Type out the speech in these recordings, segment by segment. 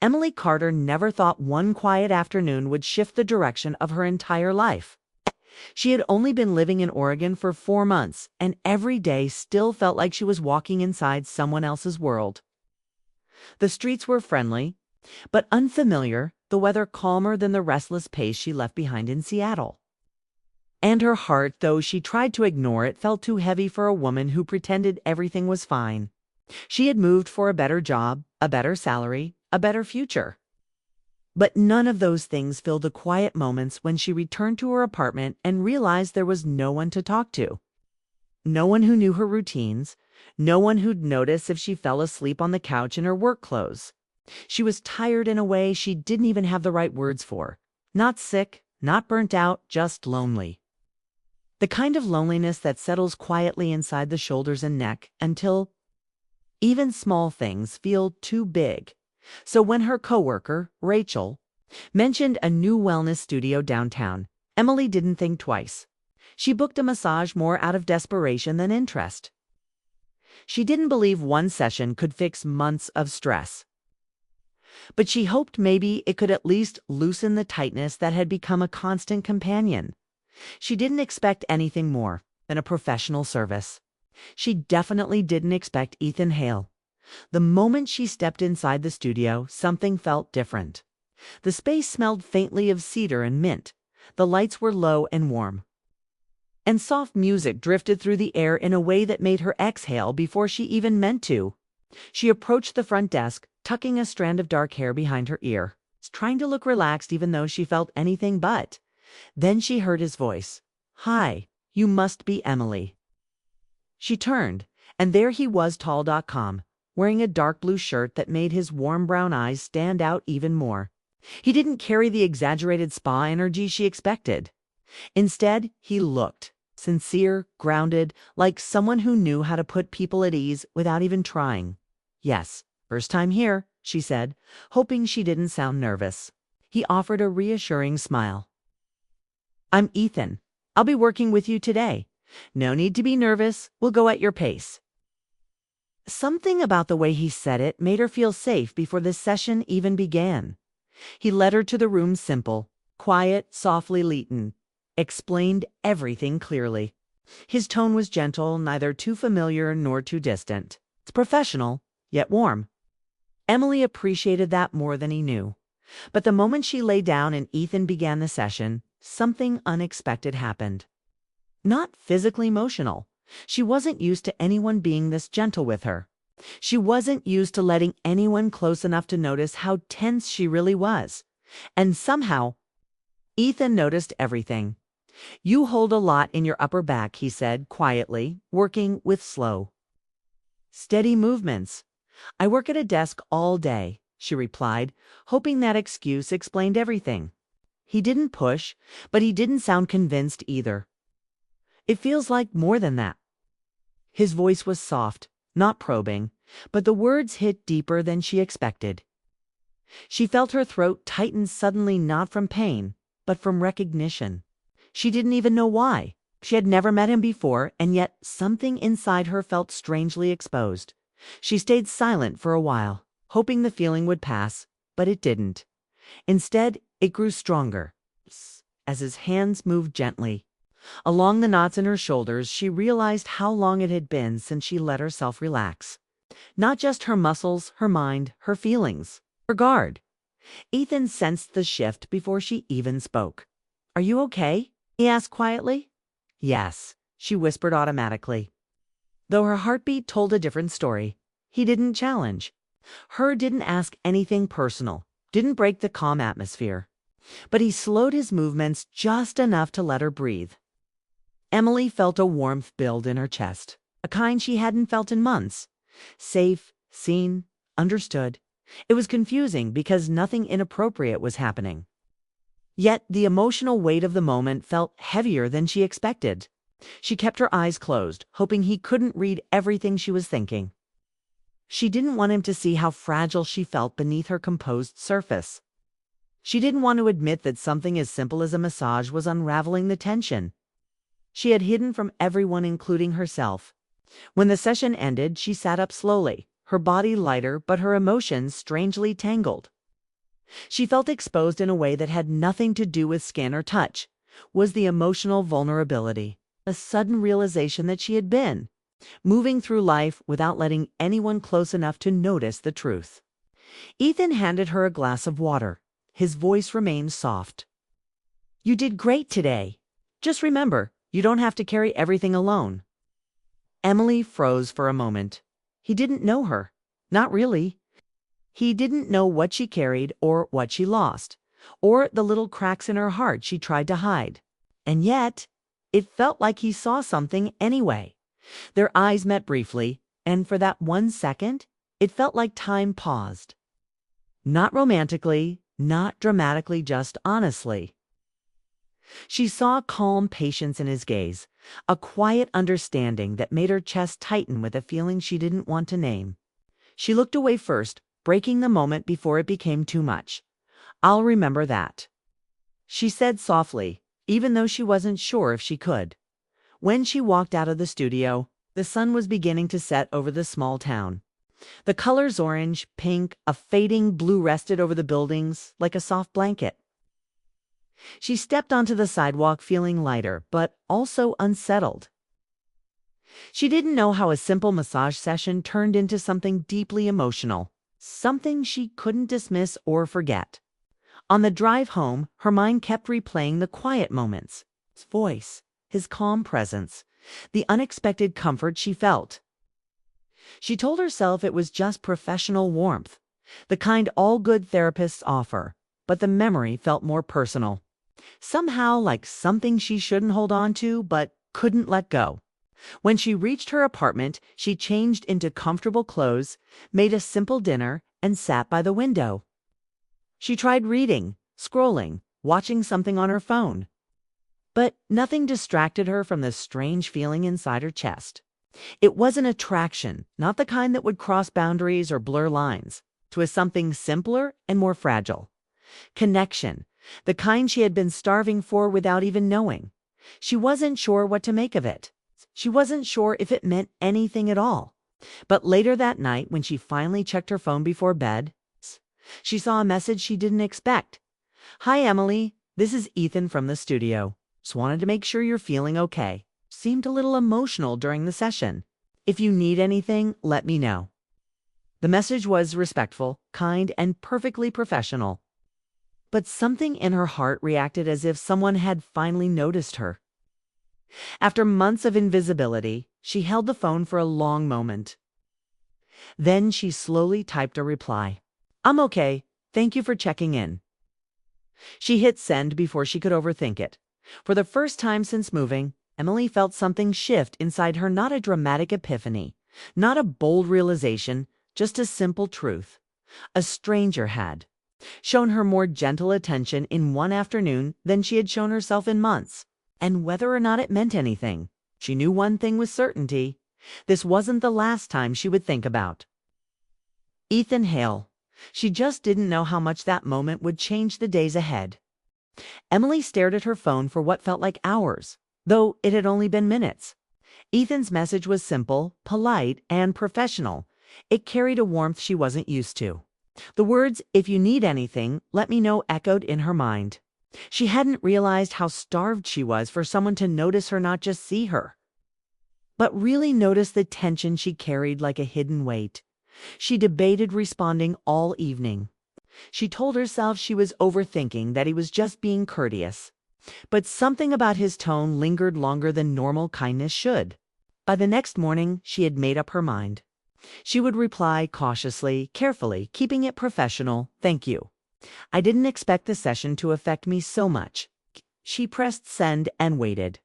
Emily Carter never thought one quiet afternoon would shift the direction of her entire life. She had only been living in Oregon for 4 months, and every day still felt like she was walking inside someone else's world. The streets were friendly, but unfamiliar, the weather calmer than the restless pace she left behind in Seattle. And her heart, though she tried to ignore it, felt too heavy for a woman who pretended everything was fine. She had moved for a better job, a better salary, a better future. But none of those things filled the quiet moments when she returned to her apartment and realized there was no one to talk to. No one who knew her routines, no one who'd notice if she fell asleep on the couch in her work clothes. She was tired in a way she didn't even have the right words for. Not sick, not burnt out, just lonely. The kind of loneliness that settles quietly inside the shoulders and neck until even small things feel too big. So when her coworker, Rachel, mentioned a new wellness studio downtown, Emily didn't think twice. She booked a massage more out of desperation than interest. She didn't believe one session could fix months of stress. But she hoped maybe it could at least loosen the tightness that had become a constant companion. She didn't expect anything more than a professional service. She definitely didn't expect Ethan Hale. The moment she stepped inside the studio, something felt different. The space smelled faintly of cedar and mint. The lights were low and warm. And soft music drifted through the air in a way that made her exhale before she even meant to. She approached the front desk, tucking a strand of dark hair behind her ear, trying to look relaxed even though she felt anything but. Then she heard his voice. "Hi, you must be Emily." She turned, and there he was, tall.com, wearing a dark blue shirt that made his warm brown eyes stand out even more. He didn't carry the exaggerated spa energy she expected. Instead, he looked sincere, grounded, like someone who knew how to put people at ease without even trying. "Yes, first time here," she said, hoping she didn't sound nervous. He offered a reassuring smile. "I'm Ethan. I'll be working with you today. No need to be nervous. We'll go at your pace." Something about the way he said it made her feel safe before the session even began. He led her to the room, simple, quiet, softly lit, explained everything clearly. His tone was gentle, neither too familiar nor too distant. It's professional, yet warm. Emily appreciated that more than he knew. But the moment she lay down and Ethan began the session, something unexpected happened. Not physically emotional. She wasn't used to anyone being this gentle with her. She wasn't used to letting anyone close enough to notice how tense she really was. And somehow, Ethan noticed everything. "You hold a lot in your upper back," he said quietly, working with slow, steady movements. "I work at a desk all day," she replied, hoping that excuse explained everything. He didn't push, but he didn't sound convinced either. "It feels like more than that." His voice was soft, not probing, but the words hit deeper than she expected. She felt her throat tighten suddenly, not from pain, but from recognition. She didn't even know why. She had never met him before, and yet something inside her felt strangely exposed. She stayed silent for a while, hoping the feeling would pass, but it didn't. Instead, it grew stronger. As his hands moved gently along the knots in her shoulders, she realized how long it had been since she let herself relax. Not just her muscles, her mind, her feelings, her guard. Ethan sensed the shift before she even spoke. "Are you okay?" he asked quietly. "Yes," she whispered automatically. Though her heartbeat told a different story. He didn't challenge her, didn't ask anything personal, didn't break the calm atmosphere. But he slowed his movements just enough to let her breathe. Emily felt a warmth build in her chest, a kind she hadn't felt in months. Safe, seen, understood. It was confusing because nothing inappropriate was happening. Yet the emotional weight of the moment felt heavier than she expected. She kept her eyes closed, hoping he couldn't read everything she was thinking. She didn't want him to see how fragile she felt beneath her composed surface. She didn't want to admit that something as simple as a massage was unraveling the tension she had hidden from everyone, including herself. When the session ended, she sat up slowly, her body lighter but her emotions strangely tangled. She felt exposed in a way that had nothing to do with skin or touch, was the emotional vulnerability, a sudden realization that she had been moving through life without letting anyone close enough to notice the truth. Ethan handed her a glass of water. His voice remained soft. "You did great today. Just remember, you don't have to carry everything alone." Emily froze for a moment. He didn't know her. Not really. He didn't know what she carried or what she lost, or the little cracks in her heart she tried to hide. And yet, it felt like he saw something anyway. Their eyes met briefly, and for that 1 second, it felt like time paused. Not romantically, not dramatically, just honestly. She saw calm patience in his gaze, a quiet understanding that made her chest tighten with a feeling she didn't want to name. She looked away first, breaking the moment before it became too much. "I'll remember that," she said softly, even though she wasn't sure if she could. When she walked out of the studio, the sun was beginning to set over the small town. The colors orange, pink, a fading blue rested over the buildings like a soft blanket. She stepped onto the sidewalk feeling lighter, but also unsettled. She didn't know how a simple massage session turned into something deeply emotional, something she couldn't dismiss or forget. On the drive home, her mind kept replaying the quiet moments, his voice, his calm presence, the unexpected comfort she felt. She told herself it was just professional warmth, the kind all good therapists offer, but the memory felt more personal. Somehow like something she shouldn't hold on to, but couldn't let go. When she reached her apartment, she changed into comfortable clothes, made a simple dinner, and sat by the window. She tried reading, scrolling, watching something on her phone. But nothing distracted her from the strange feeling inside her chest. It was an attraction, not the kind that would cross boundaries or blur lines, to a something simpler and more fragile. Connection, the kind she had been starving for without even knowing. She wasn't sure what to make of it. She wasn't sure if it meant anything at all. But later that night, when she finally checked her phone before bed, she saw a message she didn't expect. "Hi, Emily. This is Ethan from the studio. Just wanted to make sure you're feeling okay. Seemed a little emotional during the session. If you need anything, let me know." The message was respectful, kind, and perfectly professional. But something in her heart reacted as if someone had finally noticed her. After months of invisibility, she held the phone for a long moment. Then she slowly typed a reply. "I'm okay. Thank you for checking in." She hit send before she could overthink it. For the first time since moving, Emily felt something shift inside her, not a dramatic epiphany, not a bold realization, just a simple truth. A stranger had shown her more gentle attention in one afternoon than she had shown herself in months. And whether or not it meant anything, she knew one thing with certainty. This wasn't the last time she would think about Ethan Hale. She just didn't know how much that moment would change the days ahead. Emily stared at her phone for what felt like hours, though it had only been minutes. Ethan's message was simple, polite, and professional. It carried a warmth she wasn't used to. The words, "If you need anything, let me know," echoed in her mind. She hadn't realized how starved she was for someone to notice her, not just see her, but really notice the tension she carried like a hidden weight. She debated responding all evening. She told herself she was overthinking, that he was just being courteous. But something about his tone lingered longer than normal kindness should. By the next morning, she had made up her mind. She would reply cautiously, carefully, keeping it professional. "Thank you. I didn't expect the session to affect me so much." She pressed send and waited.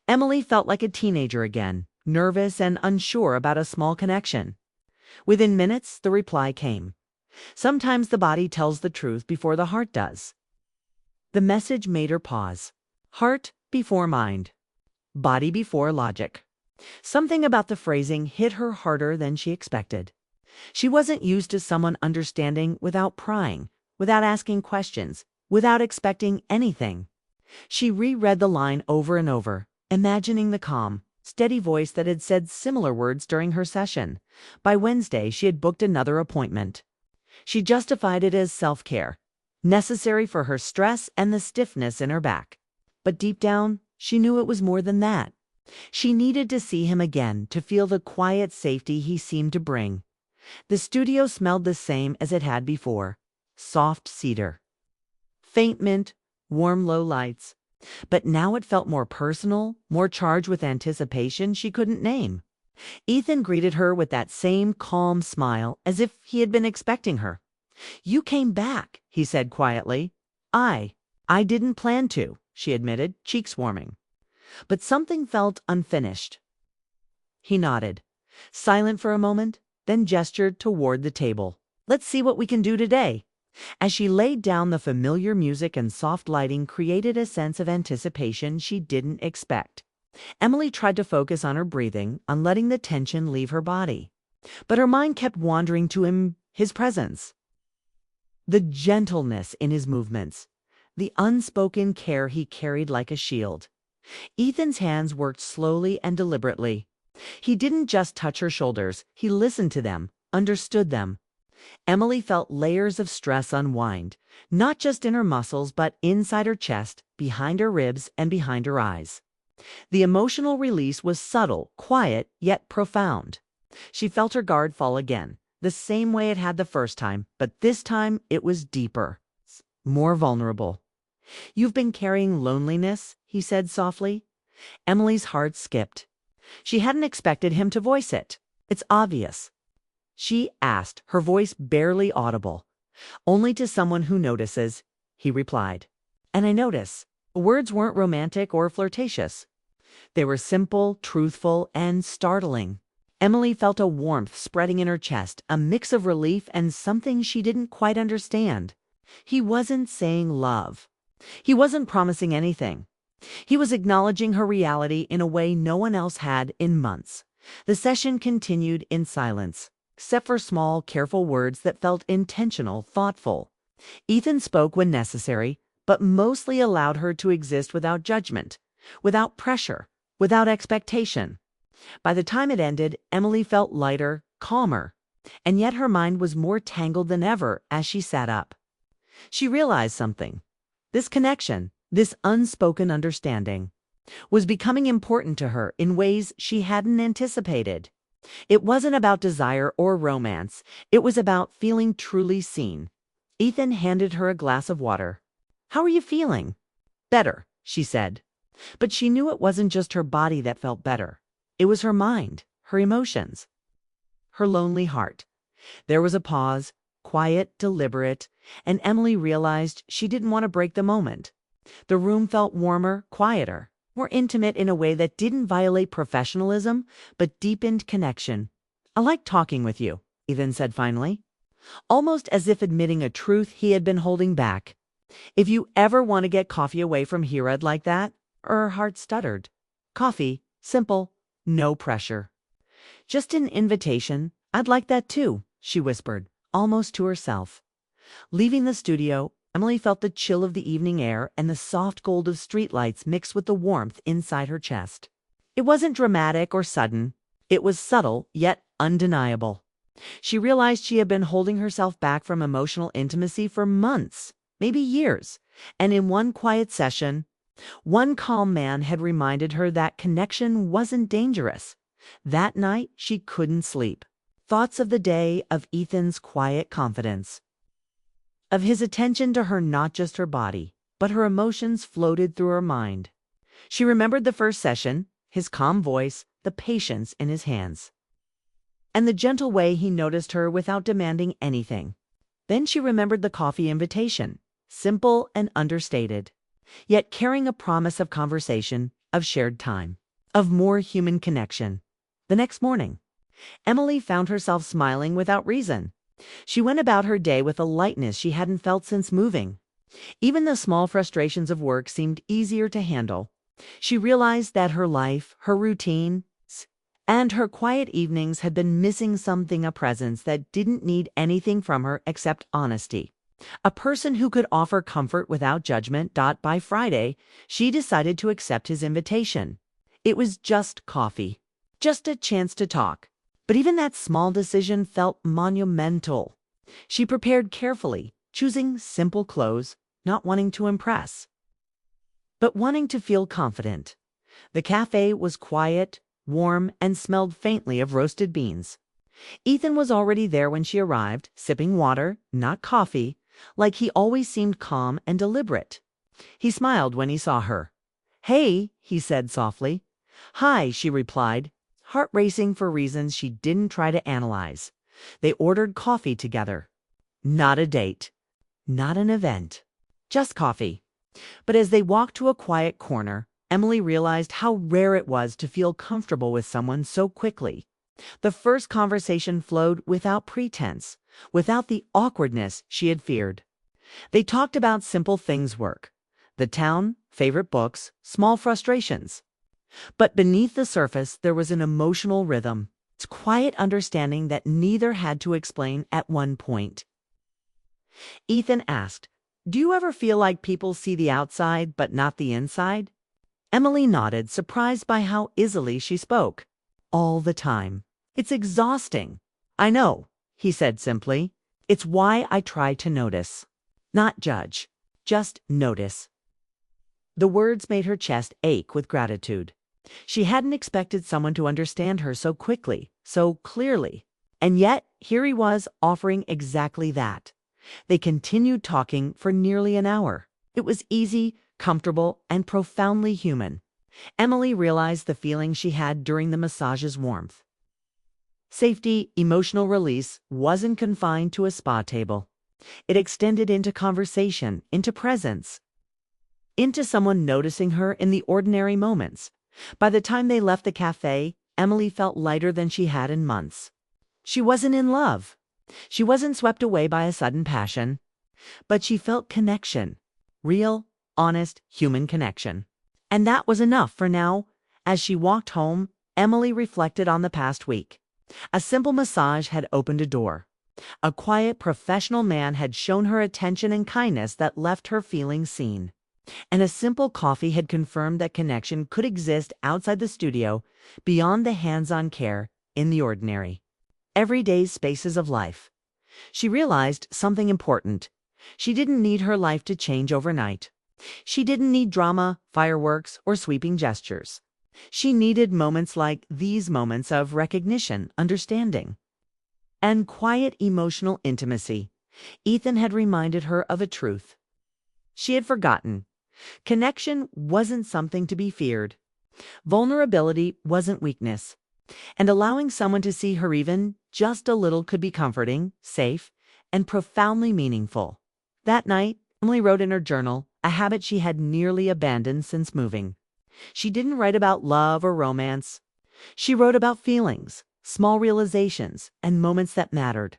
Emily felt like a teenager again, nervous and unsure about a small connection. Within minutes, the reply came. Sometimes the body tells the truth before the heart does. The message made her pause. Heart before mind. Body before logic. Something about the phrasing hit her harder than she expected. She wasn't used to someone understanding without prying, without asking questions, without expecting anything. She reread the line over and over, imagining the calm, steady voice that had said similar words during her session. By Wednesday, she had booked another appointment. She justified it as self-care. necessary for her stress and the stiffness in her back. But deep down, she knew it was more than that. She needed to see him again to feel the quiet safety he seemed to bring. The studio smelled the same as it had before: soft cedar, faint mint, warm low lights. But now it felt more personal, more charged with anticipation she couldn't name. Ethan greeted her with that same calm smile, as if he had been expecting her. "You came back," he said quietly. I didn't plan to," she admitted, cheeks warming. But something felt unfinished. He nodded, silent for a moment, then gestured toward the table. "Let's see what we can do today." As she laid down, the familiar music and soft lighting created a sense of anticipation she didn't expect. Emily tried to focus on her breathing, on letting the tension leave her body. But her mind kept wandering to his presence. The gentleness in his movements, the unspoken care he carried like a shield. Ethan's hands worked slowly and deliberately. He didn't just touch her shoulders, he listened to them, understood them. Emily felt layers of stress unwind, not just in her muscles, but inside her chest, behind her ribs, and behind her eyes. The emotional release was subtle, quiet, yet profound. She felt her guard fall again, the same way it had the first time, but this time it was deeper, more vulnerable. "You've been carrying loneliness," he said softly. Emily's heart skipped. She hadn't expected him to voice it. "It's obvious," she asked, her voice barely audible. "Only to someone who notices," he replied. "And I notice." The words weren't romantic or flirtatious. They were simple, truthful, and startling. Emily felt a warmth spreading in her chest, a mix of relief and something she didn't quite understand. He wasn't saying love. He wasn't promising anything. He was acknowledging her reality in a way no one else had in months. The session continued in silence, except for small, careful words that felt intentional, thoughtful. Ethan spoke when necessary, but mostly allowed her to exist without judgment, without pressure, without expectation. By the time it ended, Emily felt lighter, calmer, and yet her mind was more tangled than ever as she sat up. She realized something. This connection, this unspoken understanding, was becoming important to her in ways she hadn't anticipated. It wasn't about desire or romance. It was about feeling truly seen. Ethan handed her a glass of water. "How are you feeling?" "Better," she said. But she knew it wasn't just her body that felt better. It was her mind, her emotions, her lonely heart. There was a pause, quiet, deliberate, and Emily realized she didn't want to break the moment. The room felt warmer, quieter, more intimate in a way that didn't violate professionalism, but deepened connection. "I like talking with you," Ethan said finally, almost as if admitting a truth he had been holding back. "If you ever want to get coffee away from here, I'd like that." Her heart stuttered. "Coffee, simple, no pressure." "Just an invitation. I'd like that too," she whispered, almost to herself. Leaving the studio, Emily felt the chill of the evening air and the soft gold of streetlights mixed with the warmth inside her chest. It wasn't dramatic or sudden. It was subtle, yet undeniable. She realized she had been holding herself back from emotional intimacy for months, maybe years, and in one quiet session, one calm man had reminded her that connection wasn't dangerous. That night, she couldn't sleep. Thoughts of the day, of Ethan's quiet confidence, of his attention to her, not just her body, but her emotions, floated through her mind. She remembered the first session, his calm voice, the patience in his hands, and the gentle way he noticed her without demanding anything. Then she remembered the coffee invitation, simple and understated, yet carrying a promise of conversation, of shared time, of more human connection. The next morning, Emily found herself smiling without reason. She went about her day with a lightness she hadn't felt since moving. Even the small frustrations of work seemed easier to handle. She realized that her life, her routine, and her quiet evenings had been missing something, a presence that didn't need anything from her except honesty. A person who could offer comfort without judgment. By Friday, she decided to accept his invitation. It was just coffee, just a chance to talk. But even that small decision felt monumental. She prepared carefully, choosing simple clothes, not wanting to impress, but wanting to feel confident. The cafe was quiet, warm, and smelled faintly of roasted beans. Ethan was already there when she arrived, sipping water, not coffee, like he always seemed calm and deliberate. He smiled when he saw her. "Hey," he said softly. "Hi," she replied, heart racing for reasons she didn't try to analyze. They ordered coffee together. Not a date. Not an event. Just coffee. But as they walked to a quiet corner, Emily realized how rare it was to feel comfortable with someone so quickly. The first conversation flowed without pretense, without the awkwardness she had feared. They talked about simple things: work, the town, favorite books, small frustrations. But beneath the surface, there was an emotional rhythm, its quiet understanding that neither had to explain at one point. Ethan asked, "Do you ever feel like people see the outside but not the inside?" Emily nodded, surprised by how easily she spoke. "All the time. It's exhausting." "I know," he said simply. "It's why I try to notice. Not judge. Just notice." The words made her chest ache with gratitude. She hadn't expected someone to understand her so quickly, so clearly. And yet, here he was offering exactly that. They continued talking for nearly an hour. It was easy, comfortable, and profoundly human. Emily realized the feeling she had during the massage's warmth. Safety, emotional release wasn't confined to a spa table. It extended into conversation, into presence, into someone noticing her in the ordinary moments. By the time they left the cafe, Emily felt lighter than she had in months. She wasn't in love. She wasn't swept away by a sudden passion. But she felt connection. Real, honest, human connection. And that was enough for now. As she walked home, Emily reflected on the past week. A simple massage had opened a door. A quiet, professional man had shown her attention and kindness that left her feeling seen. And a simple coffee had confirmed that connection could exist outside the studio, beyond the hands-on care, in the ordinary, everyday spaces of life. She realized something important. She didn't need her life to change overnight. She didn't need drama, fireworks, or sweeping gestures. She needed moments like these, moments of recognition, understanding, and quiet emotional intimacy. Ethan had reminded her of a truth she had forgotten. Connection wasn't something to be feared. Vulnerability wasn't weakness. And allowing someone to see her even just a little could be comforting, safe, and profoundly meaningful. That night, Emily wrote in her journal, a habit she had nearly abandoned since moving. She didn't write about love or romance. She wrote about feelings, small realizations, and moments that mattered.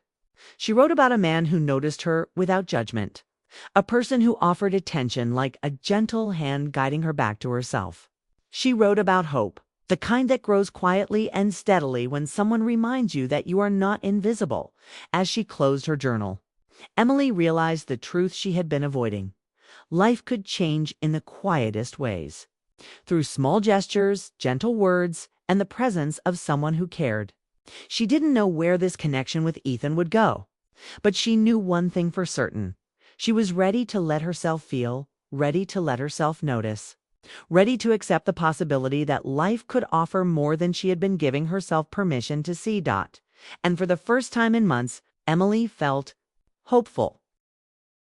She wrote about a man who noticed her without judgment. A person who offered attention like a gentle hand guiding her back to herself. She wrote about hope, the kind that grows quietly and steadily when someone reminds you that you are not invisible. As she closed her journal, Emily realized the truth she had been avoiding. Life could change in the quietest ways. Through small gestures, gentle words, and the presence of someone who cared. She didn't know where this connection with Ethan would go. But she knew one thing for certain. She was ready to let herself feel, ready to let herself notice, ready to accept the possibility that life could offer more than she had been giving herself permission to see. And for the first time in months, Emily felt hopeful.